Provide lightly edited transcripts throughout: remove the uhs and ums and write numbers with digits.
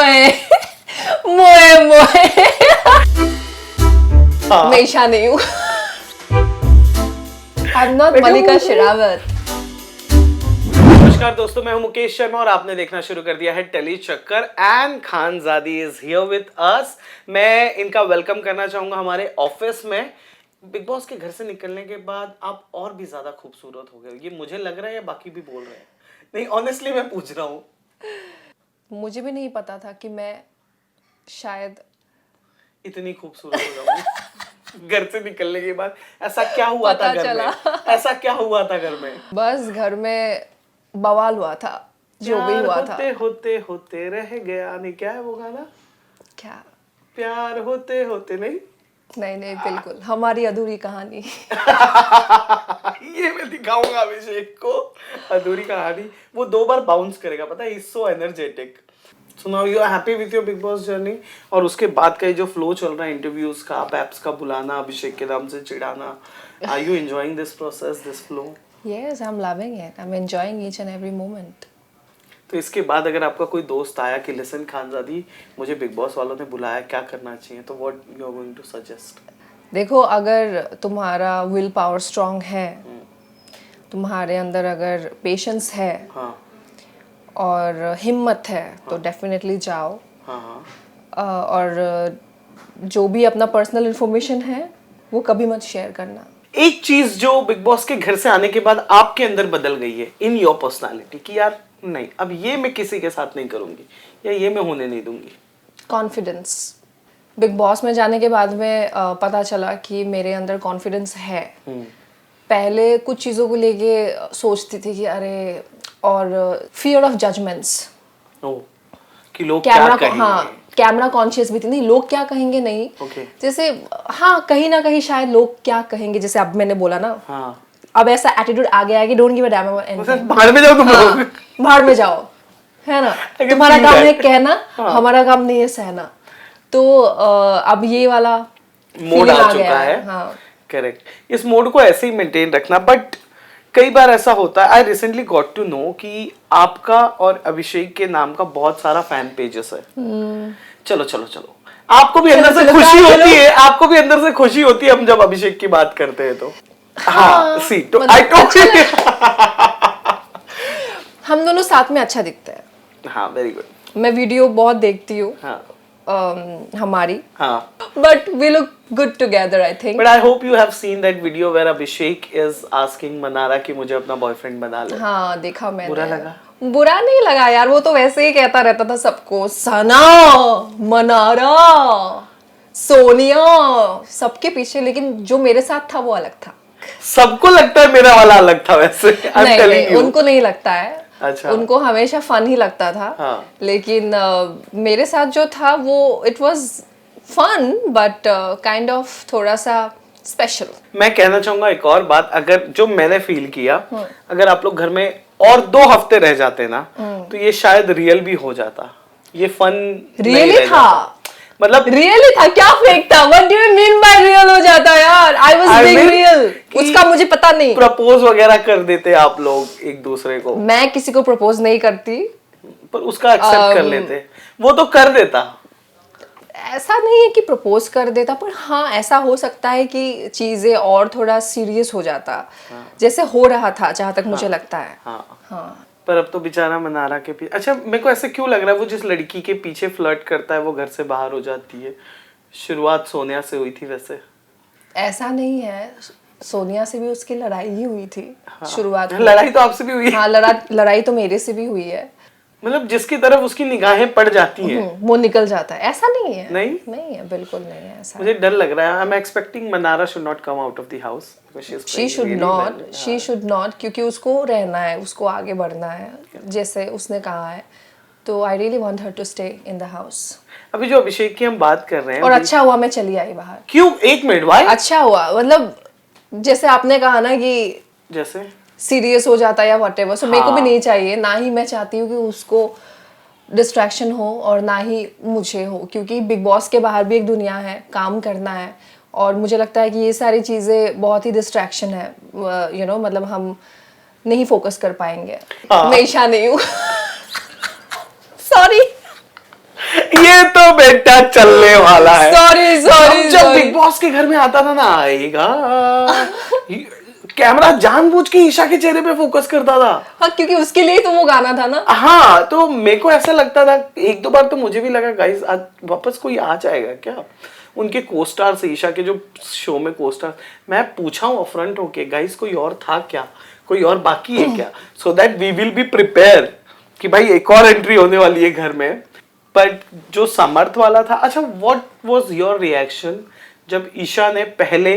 मोए मोए मोए मैं ईशा नहीं हूँ। आई एम नॉट मलिका शेरावत। नमस्कार दोस्तों, मैं हूं मुकेश शर्मा और आपने देखना शुरू कर दिया है टेली चक्कर and Khanzaadi is here with us. मैं इनका वेलकम करना चाहूंगा हमारे ऑफिस में। बिग बॉस के घर से निकलने के बाद आप और भी ज्यादा खूबसूरत हो गए, ये मुझे लग रहा है या बाकी भी बोल रहे हैं? नहीं, ऑनेस्टली मैं पूछ रहा हूँ। मुझे भी नहीं पता था कि मैं शायद इतनी खूबसूरत हो जाऊंगी घर से निकलने के बाद। ऐसा क्या हुआ था घर में? ऐसा क्या हुआ था घर में? बस घर में बवाल हुआ था, जो भी हुआ था। होते होते होते रह गया। नहीं, क्या है वो गाना? क्या? प्यार होते होते नहीं नहीं बिल्कुल हमारी अधूरी कहानी। ये मैं दिखाऊंगा अभिषेक को अधूरी कहानी। वो 2 बार बाउंस करेगा, पता है, is so energetic. So now you are happy with your Bigg Boss journey. और उसके बाद का ये जो फ्लो चल रहा है इंटरव्यूज का, पैप्स का बुलाना, अभिषेक के नाम से चिढ़ाना, are you enjoying this process, this flow? Yes, I'm loving it. I'm enjoying each and every moment. तो इसके बाद अगर आपका कोई दोस्त आया कि लिसन खानजादी, मुझे बिग बॉस वालों ने बुलाया, क्या करना चाहिए, तो what you are going to suggest? देखो, अगर तुम्हारा विल पावर स्ट्रांग है, तुम्हारे अंदर अगर पेशेंस है, हाँ और हिम्मत है, तो डेफिनेटली जाओ। हाँ और जो भी अपना पर्सनल इन्फॉर्मेशन है वो कभी मत शेयर करना। एक चीज जो बिग बॉस के घर से आने के बाद आपके अंदर बदल गई है इन योर पर्सनालिटी, कि यार नहीं, अब ये मैं किसी के साथ नहीं करूंगी या ये मैं होने नहीं दूंगी? कॉन्फिडेंस। बिग बॉस में जाने के बाद में पता चला कि मेरे अंदर कॉन्फिडेंस है। पहले कुछ चीज़ों को लेके सोचती थी कि अरे, और फियर ऑफ जजमेंट्स, कि लोग क्या कहेंगे। हाँ, कैमरा कॉन्शियस भी थी। नहीं, लोग क्या कहेंगे नहीं। जैसे हाँ, कहीं ना कहीं शायद लोग क्या कहेंगे, जैसे अब मैंने बोला ना। हाँ। अब ऐसा एटीट्यूड आ गया है कि don't give a damn about anything. भाड़ में जाओ तुम लोग। भाड़ में जाओ, है ना। तुम्हारा काम है कहना, हमारा काम नहीं है सहना। तो अब ये वाला मोड आ चुका है। हाँ, करेक्ट। इस मोड को ऐसे ही मेंटेन रखना। बट कई बार ऐसा होता है, I recently got to know कि आपका और अभिषेक के नाम का बहुत सारा फैन पेजेस है। चलो चलो चलो, आपको भी अंदर से खुशी होती है, आपको भी अंदर से खुशी होती है हम जब अभिषेक की बात करते हैं तो। हाँ, सी तो आई टोक हम दोनों साथ में अच्छा दिखते हैं। हाँ, वेरी गुड। मैं वीडियो बहुत देखती हूँ। हाँ हमारी। हाँ। But we look good together, I think. But I hope you have seen that video where Abhishek is asking Manara कि मुझे अपना बॉयफ्रेंड बना ले। हाँ, देखा मैंने। बुरा लगा? बुरा नहीं लगा यार, वो तो वैसे ही कहता रहता था सबको, सना, मनारा, सोनिया, सबके पीछे। लेकिन जो मेरे साथ था वो अलग था। सबको लगता है मेरा वाला अलग था वैसे। नहीं, उनको नहीं लगता है। अच्छा। उनको हमेशा फन ही लगता था। हाँ। लेकिन मेरे साथ जो था वो it was fun, but kind of थोड़ा सा स्पेशल। मैं कहना चाहूंगा एक और बात, अगर जो मैंने फील किया, अगर आप लोग घर में और 2 हफ्ते रह जाते ना, तो ये शायद रियल भी हो जाता। ये फन रियली था, मतलब रियली था। क्या फेक था? What do you mean by real हो जाता यार? I was being real. उसका मुझे पता नहीं। प्रपोज वगैरह कर देते आप लोग एक दूसरे को? मैं किसी को प्रपोज नहीं करती, पर उसका एक्सेप्ट कर लेते। वो तो कर देता। ऐसा नहीं है कि प्रपोज कर देता, पर हाँ, ऐसा हो सकता है कि चीजें और थोड़ा सीरियस हो जाता। जैसे हो रहा था, जहां तक मुझे लगता है। हाँ। पर अब तो बेचारा मनारा के पीछे। अच्छा, मेरे को ऐसे क्यों लग रहा है वो जिस लड़की के पीछे फ्लर्ट करता है वो घर से बाहर हो जाती है? शुरुआत सोनिया से हुई थी वैसे। ऐसा नहीं है, सोनिया से भी उसकी लड़ाई ही हुई थी। शुरुआत में। लड़ाई तो आपसे भी हुई है। हाँ, लड़ाई तो मेरे से भी हुई है। मतलब जिसकी तरफ उसकी निगाहें पड़ जाती हैं वो निकल जाता है। ऐसा नहीं है। नहीं है, बिल्कुल नहीं है ऐसा। मुझे डर लग रहा है। I am expecting Mannara should not come out of the house. She should not, क्योंकि उसको रहना है, उसको आगे बढ़ना है, जैसे उसने कहा है। तो I really want her to stay in the house. अभी जो अभिषेक की हम बात कर रहे हैं, और अच्छा हुआ मैं चली आई बाहर। क्यों? 1 मिनट, व्हाई? अच्छा हुआ मतलब जैसे आपने कहा ना कि जैसे सीरियस हो जाता या व्हाटएवर, सो मेरे को भी नहीं चाहिए। ना ही मैं चाहती हूँ कि उसको डिस्ट्रैक्शन हो और ना ही मुझे हो, क्योंकि बिग बॉस के बाहर भी एक दुनिया है, काम करना है। और मुझे लगता है कि ये सारी चीज़ें बहुत ही डिस्ट्रैक्शन है, यू नो, मतलब हम नहीं फोकस कर पाएंगे। मैं ईशा नहीं हूँ। सॉरी। ये तो बेटा चलने वाला है। सॉरी सॉरी जब बिग बॉस के घर में आता था ना, आएगा कैमरा जानबूझ के ईशा के चेहरे पे फोकस करता था। हाँ, क्योंकि उसके लिए तो वो गाना था ना। हाँ, तो मेरे को ऐसा लगता था, एक दो बार तो मुझे भी लगा गाइस आज वापस कोई आ जाएगा क्या। उनके कोस्टार से, ईशा के जो शो में कोस्टार, मैं पूछा हूँ अपफ्रंट होके गाइस कोई और था क्या, कोई और बाकी है क्या, so that we will be prepare कि भाई एक और एंट्री होने वाली है घर में। बट जो समर्थ वाला था, अच्छा व्हाट वाज योर रिएक्शन जब ईशा ने पहले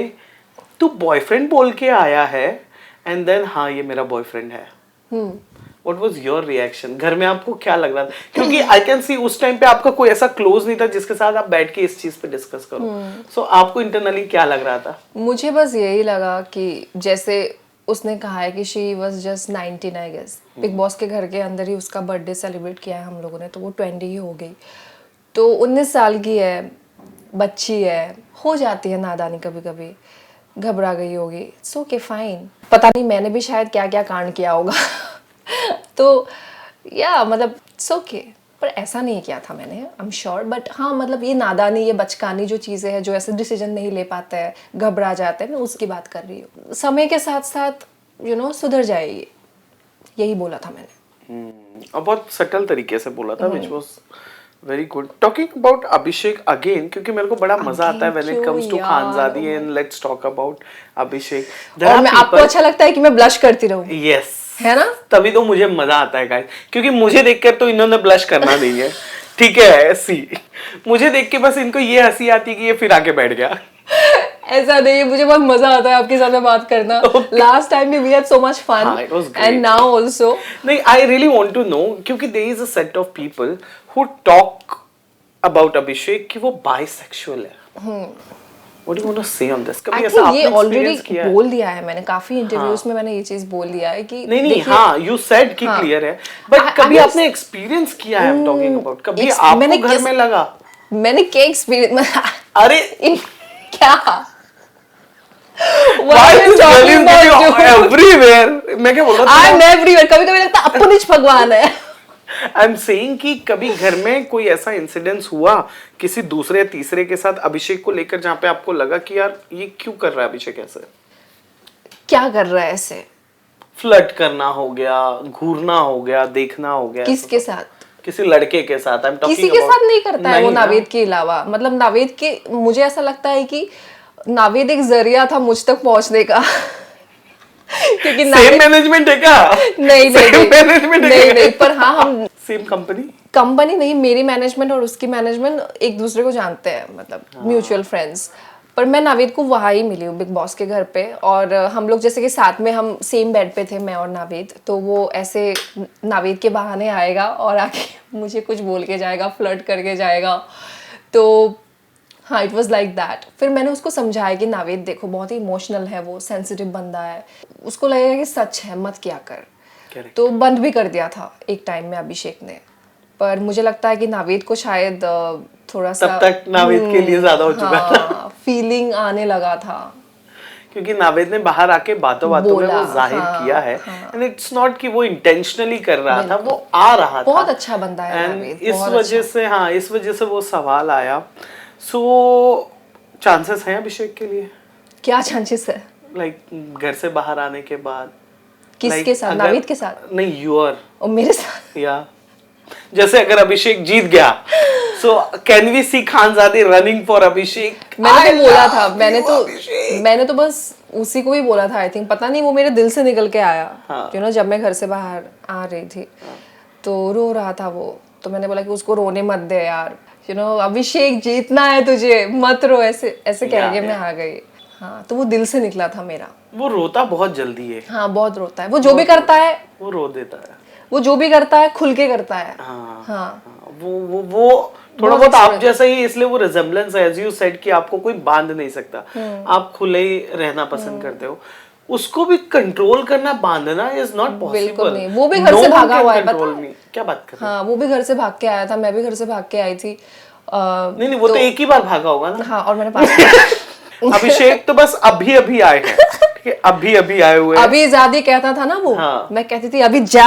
तू बॉयफ्रेंड बोल के आया है एंड देन हाँ ये मेरा बॉयफ्रेंड है, व्हाट वाज योर रिएक्शन? घर में आपको क्या लग रहा था? क्योंकि आई कैन सी उस टाइम पे आपका कोई ऐसा क्लोज नहीं था जिसके साथ आप बैठ के इस चीज पे डिस्कस करो, सो आपको इंटरनली क्या लग रहा था? मुझे बस यही लगा कि जैसे उसने कहा है कि she was just 19 I guess, Bigg Boss के घर के अंदर ही उसका बर्थडे सेलिब्रेट किया है हम लोगों ने, तो वो 20 ही हो गई, तो 19 साल की है, बच्ची है, हो जाती है नादानी कभी कभी, घबरा गई होगी, सो ओके फाइन। पता नहीं मैंने भी शायद क्या क्या कांड किया होगा तो या मतलब सो ओके, पर ऐसा नहीं किया था मैंने, आई एम श्योर। बट हाँ मतलब ये नादानी, ये बचकानी जो चीज़ें हैं, जो ऐसे डिसीजन नहीं ले पाता है, घबरा जाता है, मैं उसकी बात कर रही हूँ। समय के साथ साथ सुधर जाएगी, यही बोला था मैंने। और बहुत सटल तरीके से बोला था, which was very good. Talking about Abhishek again, क्योंकि मेरे को बड़ा मजा आता है when it comes to Khanzaadi and let's talk about Abhishek. और मैं आपको अच्छा लगता है कि मैं ब्लश करती रहूं? यस, है ना, तभी तो मुझे मजा आता है गाइस, क्योंकि मुझे देखकर तो इन्होंने ब्लश करना नहीं है, ठीक है ऐसी मुझे देख के बस इनको ये हंसी आती कि ये फिर आके बैठ गया। ऐसा नहीं है, मुझे बहुत मजा आता है आपके साथ में बात करना। लास्ट टाइम भी we had so much fun and now also. नहीं, I really want to know, क्योंकि there is a set of people who talk about Abhishek कि वो बाइसेक्सुअल है। What do you want to say on this? कभी ऐसा आपने ये already experience किया है? बोल दिया है मैंने, काफी इंटरव्यूज में मैंने ये चीज बोल दिया है कि नहीं हाँ, you said कि क्लियर है, बट कभी आपने एक्सपीरियंस किया है? I'm talking about कभी आपको घर में लगा? मैंने क्या एक्सपीरियंस अरे क्या Why this girl is getting everywhere? मैं क्या बोल रहा था? I'm everywhere. कभी-कभी लगता है अपनिच भगवान है। आई एम सेइंग कि कभी घर में कोई ऐसा इंसिडेंस हुआ किसी दूसरे तीसरे के साथ अभिषेक को लेकर, जहाँ पे आपको लगा कि यार ये क्यों कर रहा है अभिषेक ऐसे? क्या कर रहा है ऐसे? फ्लर्ट करना हो गया, घूरना हो गया, देखना हो गया। किसके साथ? किसी लड़के के साथ। आई एम टॉकिंग किसी के साथ नहीं करता है वो, नावेद के अलावा। मतलब नावेद के, मुझे ऐसा लगता है कि नावेद एक जरिया था मुझ तक पहुंचने का क्योंकि सेम मैनेजमेंट है क्या? नहीं नहीं, पर हाँ हम सेम कंपनी नहीं, मेरी मैनेजमेंट और उसकी मैनेजमेंट एक दूसरे को जानते हैं, मतलब म्यूचुअल फ्रेंड्स। पर मैं नावेद को वहाँ ही मिली हूँ बिग बॉस के घर पे, और हम लोग जैसे कि साथ में हम सेम बेड पे थे, मैं और नावेद, तो वो ऐसे नावेद के बहाने आएगा और आके मुझे कुछ बोल के जाएगा, फ्लर्ट करके जाएगा। तो हाँ, इट वॉज लाइक दैट। फिर मैंने उसको समझाया कि नावेद देखो बहुत ही इमोशनल है, वो सेंसिटिव बंदा है, उसको लगेगा कि सच है, मत किया कर। तो बंद भी कर दिया था एक टाइम में अभिषेक ने, पर मुझे लगता है कि नावेद को शायद थोड़ा सा तब तक नावेद के लिए ज्यादा हो चुका था, फीलिंग आने लगा था, क्योंकि नावेद ने बाहर आके बातों में वो जाहिर किया है, एंड इट्स नॉट कि वो इंटेंशनली कर रहा था, वो आ रहा था। बहुत अच्छा बंदा है नावेद, इस वजह से हाँ, इस वजह से वो सवाल आया। सो चांसेस हैं अभिषेक के लिए? क्या चांसेस है? लाइक घर से बाहर आने के बाद किसके साथ? नावेद के साथ? नहीं, यूर और मेरे साथ। या जैसे अगर अभिषेक जीत गया, so can we see Khanzaadi running for Abhishek? मैंने तो बोला था, मैंने तो बस उसी को ही बोला था। आई थिंक पता नहीं वो मेरे दिल से निकल के आया, जब मैं घर से बाहर आ रही थी तो रो रहा था वो, तो मैंने बोला कि उसको रोने मत दे यार, अभिषेक जीतना है तुझे, मत रो, ऐसे कह के मैं आ गई। हाँ, तो वो दिल से निकला था मेरा। वो रोता बहुत जल्दी है। हाँ, बहुत रोता है वो, जो भी करता है वो रो देता है, वो जो भी करता है खुल के करता है। हाँ, वो थोड़ा बहुत आप जैसा ही, इसलिए वो रिजेम्बलेंस है, एज यू सेड कि आपको कोई बांध नहीं सकता, आप खुले ही रहना पसंद करते हो। उसको भी कंट्रोल करना, बांधना इज नॉट पॉसिबल। बिल्कुल नहीं, वो भी घर से भागा हुआ है, पता है क्या बात कर रहे हैं? हाँ, वो भी घर से भाग के आया था, मैं भी घर से भाग के आई थी। नहीं, वो तो एक ही बार भागा होगा ना। हाँ, और मैंने पास अभिषेक तो बस अभी आए हैं, ठीक है, अभी आए हुए। अभी ज़्यादा कहता था ना वो, मैं कहती थी अभी जा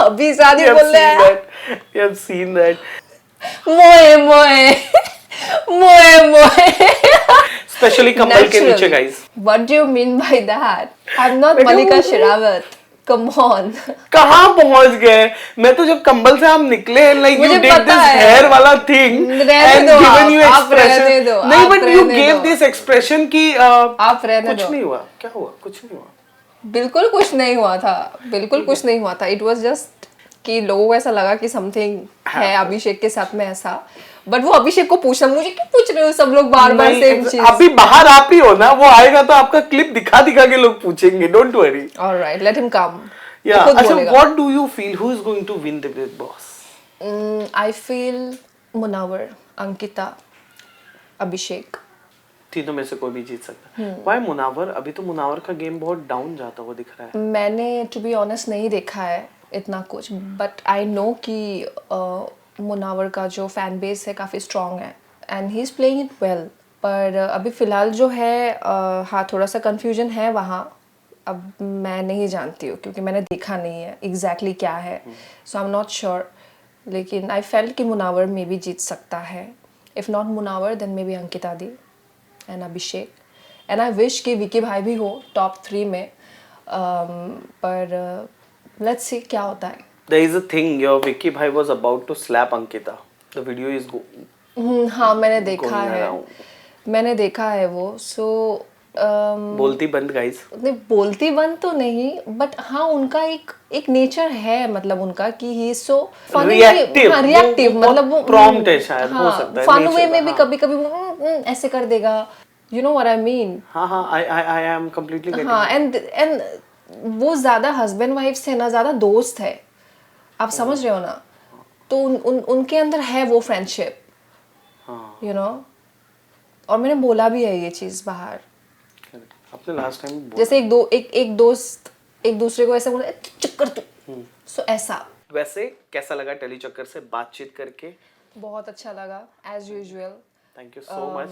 अभी ज़्यादा बोल रहा है। You have seen that. मोए मोए मोए मोए स्पेशली कंबल के नीचे guys. What do you mean by that? I'm not Malika Sherawat. Come on. कहाँ पहुंच गए? मैं तो जब कंबल से हम निकले like you मुझे did पता this है। hair वाला thing रहने and दो given you आप रहने expression। दो, नहीं आप but you रहने gave दो। this expression कि आप रहने कुछ दो। नहीं हुआ। क्या हुआ? कुछ नहीं हुआ। बिल्कुल कुछ नहीं हुआ था, बिल्कुल कुछ नहीं हुआ था। इट वाज जस्ट कि लोगों को ऐसा लगा कि समथिंग है अभिषेक के साथ में ऐसा, बट वो अभिषेक को पूछना, मुझे क्यों पूछ रहे हो सब लोग बार बार सेम चीज। अभी बाहर आप ही हो ना, वो आएगा तो आपका क्लिप दिखा दिखा के लोग पूछेंगे, don't worry. Alright, let him come. या अच्छा, what do you feel who is going to win the Bigg Boss? I feel Munawar, Ankita, Abhishek. तीनों में से कोई भी जीत सकता है। व्हाई मुनावर? अभी तो मुनावर का गेम बहुत डाउन जाता हुआ दिख रहा है। मैंने टू बी ऑनेस्ट नहीं देखा है इतना कुछ, बट आई नो कि मुनावर का जो फैन बेस है काफ़ी स्ट्रॉन्ग है and he is playing it well. पर अभी फ़िलहाल जो है हाँ थोड़ा सा कन्फ्यूजन है वहाँ। अब मैं नहीं जानती हूँ क्योंकि मैंने देखा नहीं है एग्जैक्टली क्या है, सो आई एम नॉट श्योर। लेकिन आई फेल्ट कि मुनावर मे भी जीत सकता है। If not Munawar then maybe Ankita di and Abhishek, and I wish कि विकी भाई भी हो टॉप 3 में। पर लेट्स सी क्या होता है। There is a thing, your Vicky bhai was about to slap Ankita. The video is हाँ मैंने देखा going है, around. मैंने देखा है वो। सो बोलती बंद गाइस। नहीं बोलती बंद तो नहीं, बट हाँ उनका एक नेचर है, मतलब उनका कि ही सो फनी, Reactive, हाँ रिएक्टिव, वो मतलब वो prompt है शायद, हो हाँ, सकता है फन nature वे का, में भी हाँ। कभी कभी वो ऐसे कर देगा, you know what I mean. हाँ हाँ, I am completely getting हाँ it. एंड वो ज्यादा हस्बैंड वाइफ से ना ज्यादा दोस्त है, आप समझ रहे हो ना। तो उनके अंदर है वो फ्रेंडशिप, हाँ, यू नो। और मैंने बोला भी है ये चीज बाहर, आपने लास्ट टाइम जैसे एक दोस्त एक दूसरे को ऐसे बोला चक्कर तू, सो ऐसा। वैसे कैसा लगा टेली चक्कर से बातचीत करके? बहुत अच्छा लगा as usual. Thank you so much.